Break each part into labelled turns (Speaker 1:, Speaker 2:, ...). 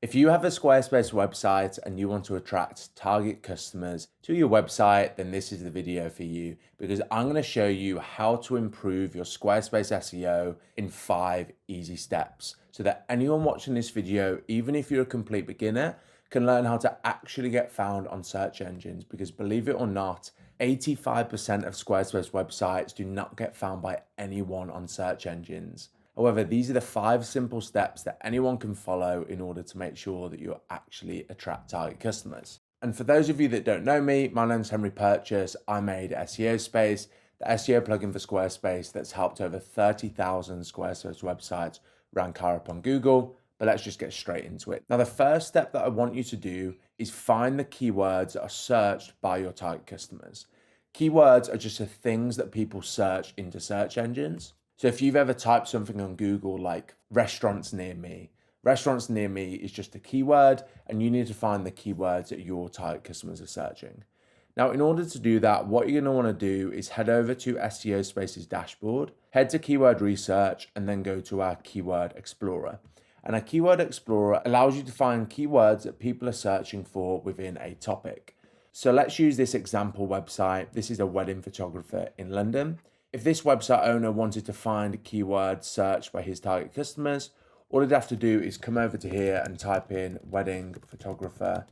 Speaker 1: If you have a Squarespace website and you want to attract target customers to your website, then this is the video for you, because I'm going to show you how to improve your Squarespace SEO in 5 easy steps so that anyone watching this video, even if you're a complete beginner, can learn how to actually get found on search engines. Because believe it or not, 85% of Squarespace websites do not get found by anyone on search engines. However, these are the 5 simple steps that anyone can follow in order to make sure that you actually attract target customers. And for those of you that don't know me, my name's Henry Purchase. I made SEOSpace, the SEO plugin for Squarespace that's helped over 30,000 Squarespace websites rank higher up on Google. But let's just get straight into it. Now, the first step that I want you to do is find the keywords that are searched by your target customers. Keywords are just the things that people search into search engines. So if you've ever typed something on Google like restaurants near me is just a keyword, and you need to find the keywords that your target customers are searching. Now, in order to do that, what you're going to want to do is head over to SEOSpace's dashboard, head to keyword research, and then go to our keyword explorer. And a keyword explorer allows you to find keywords that people are searching for within a topic. So let's use this example website. This is a wedding photographer in London. If this website owner wanted to find keywords searched by his target customers, all he'd have to do is come over to here and type in wedding photographer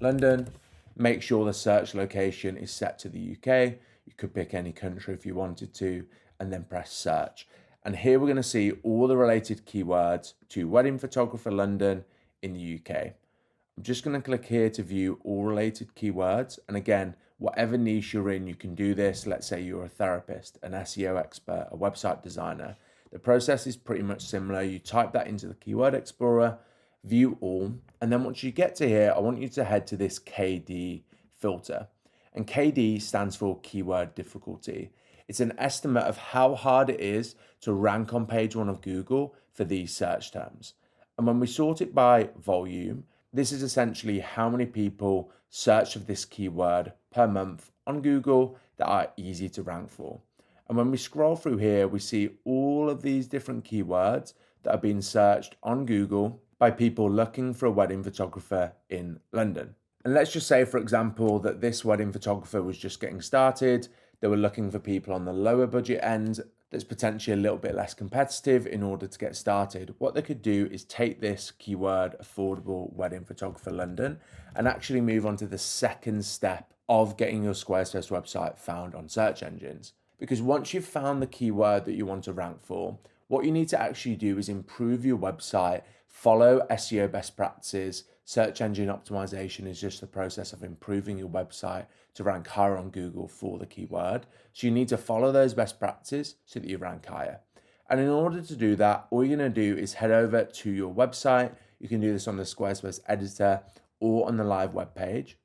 Speaker 1: London. Make sure the search location is set to the UK. You could pick any country if you wanted to, and then press search. And here we're going to see all the related keywords to wedding photographer London in the UK. I'm just going to click here to view all related keywords. And again, whatever niche you're in, you can do this. Let's say you're a therapist, an SEO expert, a website designer. The process is pretty much similar. You type that into the keyword explorer, view all. And then once you get to here, I want you to head to this KD filter. And KD stands for keyword difficulty. It's an estimate of how hard it is to rank on page 1 of Google for these search terms. And when we sort it by volume, this is essentially how many people search for this keyword per month on Google that are easy to rank for. And when we scroll through here, we see all of these different keywords that are being searched on Google by people looking for a wedding photographer in London. And let's just say, for example, that this wedding photographer was just getting started. They were looking for people on the lower budget end that's potentially a little bit less competitive in order to get started. What they could do is take this keyword, affordable wedding photographer London, and actually move on to the second step of getting your Squarespace website found on search engines. Because once you've found the keyword that you want to rank for, what you need to actually do is improve your website, follow SEO best practices. Search engine optimization is just the process of improving your website to rank higher on Google for the keyword. So you need to follow those best practices so that you rank higher. And in order to do that, all you're going to do is head over to your website. You can do this on the Squarespace editor or on the live web page.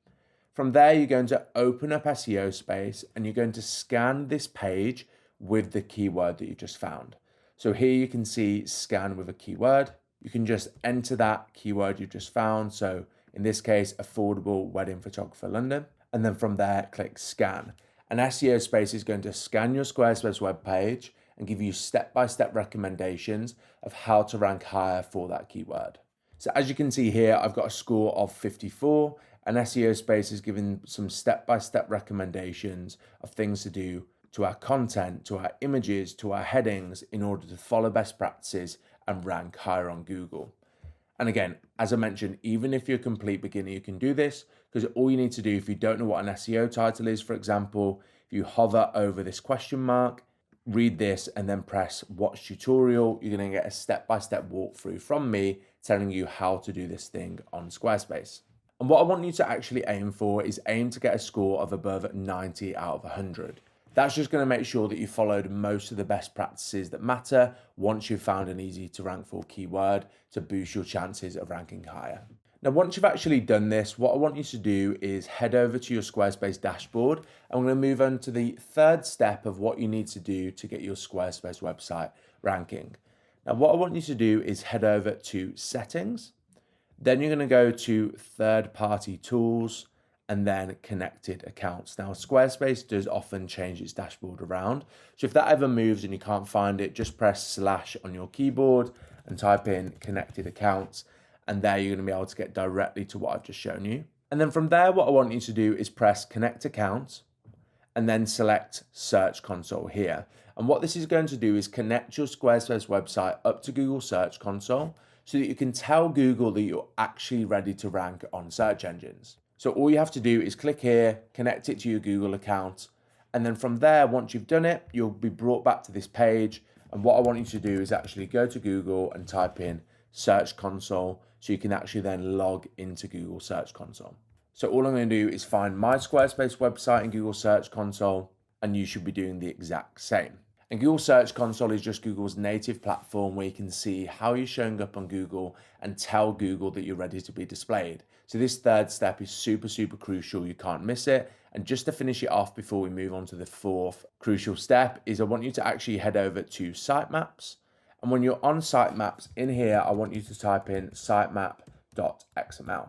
Speaker 1: From there, you're going to open up SEOSpace and you're going to scan this page with the keyword that you just found. So here you can see scan with a keyword. You can just enter that keyword you just found. So in this case, affordable wedding photographer London. And then from there, click scan. And SEOSpace is going to scan your Squarespace web page and give you step-by-step recommendations of how to rank higher for that keyword. So as you can see here, I've got a score of 54, and SEOSpace is giving some step-by-step recommendations of things to do to our content, to our images, to our headings in order to follow best practices and rank higher on Google. And again, as I mentioned, even if you're a complete beginner, you can do this, because all you need to do, if you don't know what an SEO title is, for example, if you hover over this question mark, read this and then press watch tutorial, you're going to get a step-by-step walkthrough from me telling you how to do this thing on Squarespace. And what I want you to actually aim for is aim to get a score of above 90 out of 100. That's just going to make sure that you followed most of the best practices that matter once you've found an easy to rank for keyword to boost your chances of ranking higher. Now, once you've actually done this, what I want you to do is head over to your Squarespace dashboard. And we're going to move on to the third step of what you need to do to get your Squarespace website ranking. Now, what I want you to do is head over to settings. Then you're going to go to third-party tools, and then connected accounts. Now, Squarespace does often change its dashboard around. So if that ever moves and you can't find it, just press / on your keyboard and type in connected accounts. And there you're going to be able to get directly to what I've just shown you. And then from there, what I want you to do is press connect account and then select Search Console here. And what this is going to do is connect your Squarespace website up to Google Search Console so that you can tell Google that you're actually ready to rank on search engines. So all you have to do is click here, connect it to your Google account. And then from there, once you've done it, you'll be brought back to this page. And what I want you to do is actually go to Google and type in Search Console so you can actually then log into Google Search Console. So all I'm going to do is find my Squarespace website in Google Search Console, and you should be doing the exact same. And Google Search Console is just Google's native platform where you can see how you're showing up on Google and tell Google that you're ready to be displayed. So this third step is super crucial. You can't miss it. And just to finish it off before we move on to the fourth crucial step is I want you to actually head over to Sitemaps. And when you're on Sitemaps in here, I want you to type in sitemap.xml.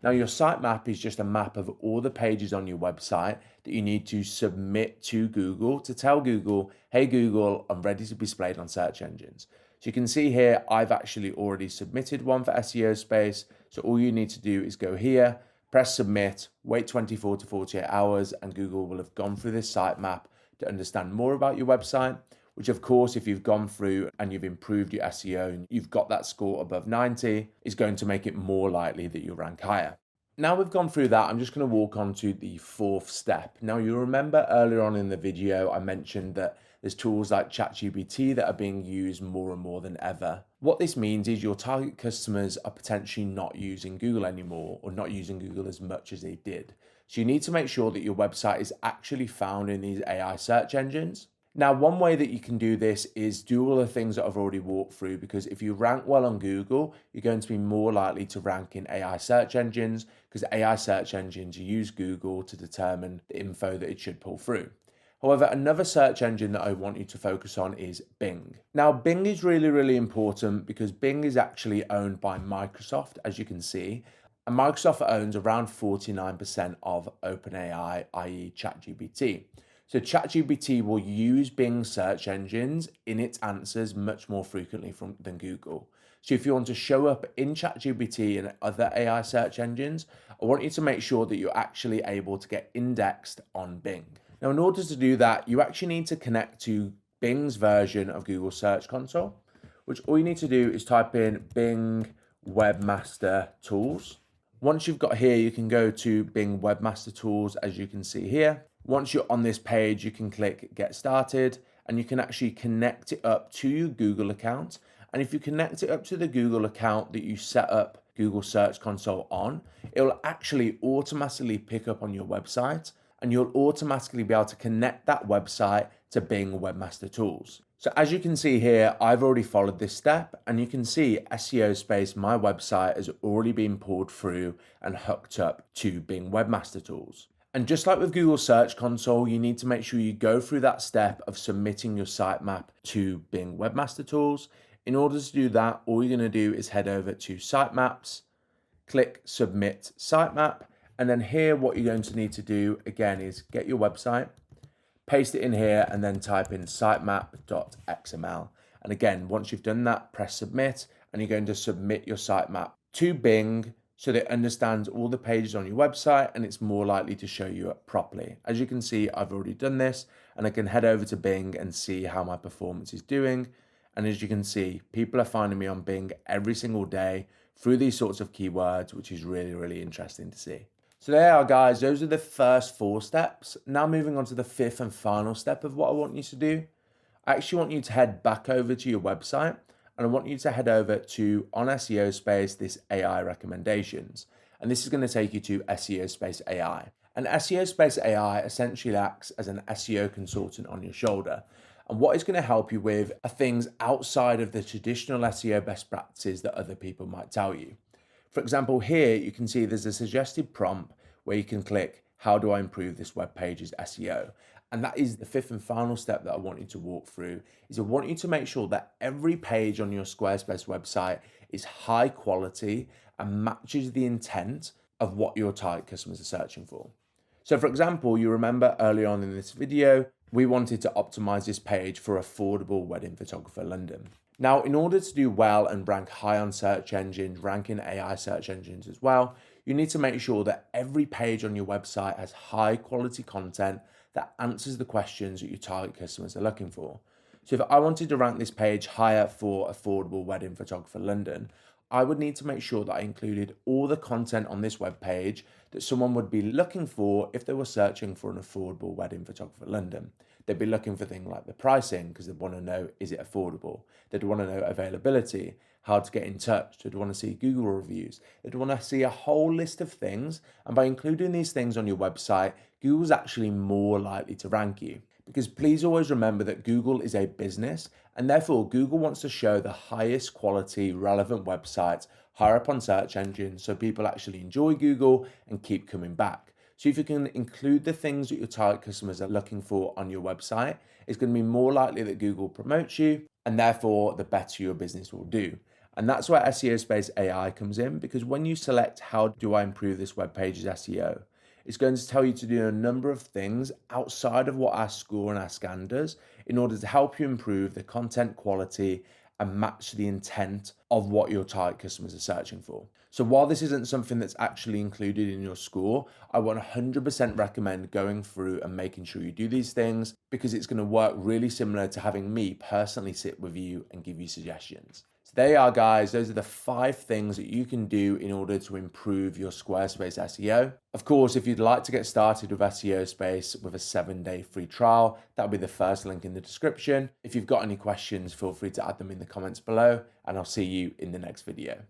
Speaker 1: Now your sitemap is just a map of all the pages on your website that you need to submit to Google to tell Google, hey Google, I'm ready to be displayed on search engines. So you can see here, I've actually already submitted one for SEOSpace. So all you need to do is go here, press submit, wait 24 to 48 hours, and Google will have gone through this sitemap to understand more about your website, which of course, if you've gone through and you've improved your SEO and you've got that score above 90, is going to make it more likely that you'll rank higher. Now we've gone through that, I'm just going to walk on to the fourth step. Now you remember earlier on in the video, I mentioned that there's tools like ChatGPT that are being used more and more than ever. What this means is your target customers are potentially not using Google anymore or not using Google as much as they did. So you need to make sure that your website is actually found in these AI search engines. Now, one way that you can do this is do all the things that I've already walked through, because if you rank well on Google, you're going to be more likely to rank in AI search engines, because AI search engines use Google to determine the info that it should pull through. However, another search engine that I want you to focus on is Bing. Now, Bing is really important because Bing is actually owned by Microsoft, as you can see. And Microsoft owns around 49% of OpenAI, i.e. ChatGPT. So ChatGPT will use Bing search engines in its answers much more frequently than Google. So if you want to show up in ChatGPT and other AI search engines, I want you to make sure that you're actually able to get indexed on Bing. Now, in order to do that, you actually need to connect to Bing's version of Google Search Console, which all you need to do is type in Bing Webmaster Tools. Once you've got here, you can go to Bing Webmaster Tools, as you can see here. Once you're on this page, you can click Get Started, and you can actually connect it up to your Google account. And if you connect it up to the Google account that you set up Google Search Console on, it will actually automatically pick up on your website, and you'll automatically be able to connect that website to Bing Webmaster Tools. So as you can see here, I've already followed this step, and you can see SEOSpace, my website, has already been pulled through and hooked up to Bing Webmaster Tools. And just like with Google Search Console, you need to make sure you go through that step of submitting your sitemap to Bing Webmaster Tools. In order to do that, all you're going to do is head over to Sitemaps, click Submit Sitemap, and then here what you're going to need to do again is get your website, paste it in here, and then type in sitemap.xml. And again, once you've done that, press Submit, and you're going to submit your sitemap to Bing, so that it understands all the pages on your website and it's more likely to show you up properly. As you can see, I've already done this, and I can head over to Bing and see how my performance is doing. And as you can see, people are finding me on Bing every single day through these sorts of keywords, which is really interesting to see. So there you are, guys. Those are the first 4 steps. Now moving on to the 5th and final step of what I want you to do. I actually want you to head back over to your website, and I want you to head over to, on SEOSpace, this AI recommendations. And this is going to take you to SEOSpace AI. And SEOSpace AI essentially acts as an SEO consultant on your shoulder. And what it's going to help you with are things outside of the traditional SEO best practices that other people might tell you. For example, here you can see there's a suggested prompt where you can click, how do I improve this web page's SEO? And that is the 5th and final step that I want you to walk through, is I want you to make sure that every page on your Squarespace website is high quality and matches the intent of what your target customers are searching for. So for example, you remember earlier on in this video, we wanted to optimize this page for affordable wedding photographer London. Now, in order to do well and rank high on search engines, ranking AI search engines as well, you need to make sure that every page on your website has high quality content that answers the questions that your target customers are looking for. So if I wanted to rank this page higher for affordable wedding photographer London, I would need to make sure that I included all the content on this web page that someone would be looking for if they were searching for an affordable wedding photographer London. They'd be looking for things like the pricing because they'd want to know, is it affordable? They'd want to know availability, how to get in touch. They'd want to see Google reviews. They'd want to see a whole list of things. And by including these things on your website, Google's actually more likely to rank you. Because please always remember that Google is a business, and therefore Google wants to show the highest quality relevant websites higher up on search engines so people actually enjoy Google and keep coming back. So if you can include the things that your target customers are looking for on your website, it's going to be more likely that Google promotes you, and therefore the better your business will do. And that's where SEOSpace AI comes in, because when you select how do I improve this web page's SEO, it's going to tell you to do a number of things outside of what our score and our scan does in order to help you improve the content quality and match the intent of what your target customers are searching for. So while this isn't something that's actually included in your score, I 100% recommend going through and making sure you do these things, because it's going to work really similar to having me personally sit with you and give you suggestions. So there you are, guys. Those are the 5 things that you can do in order to improve your Squarespace SEO. Of course, if you'd like to get started with SEOSpace with a 7-day free trial, that'll be the first link in the description. If you've got any questions, feel free to add them in the comments below, and I'll see you in the next video.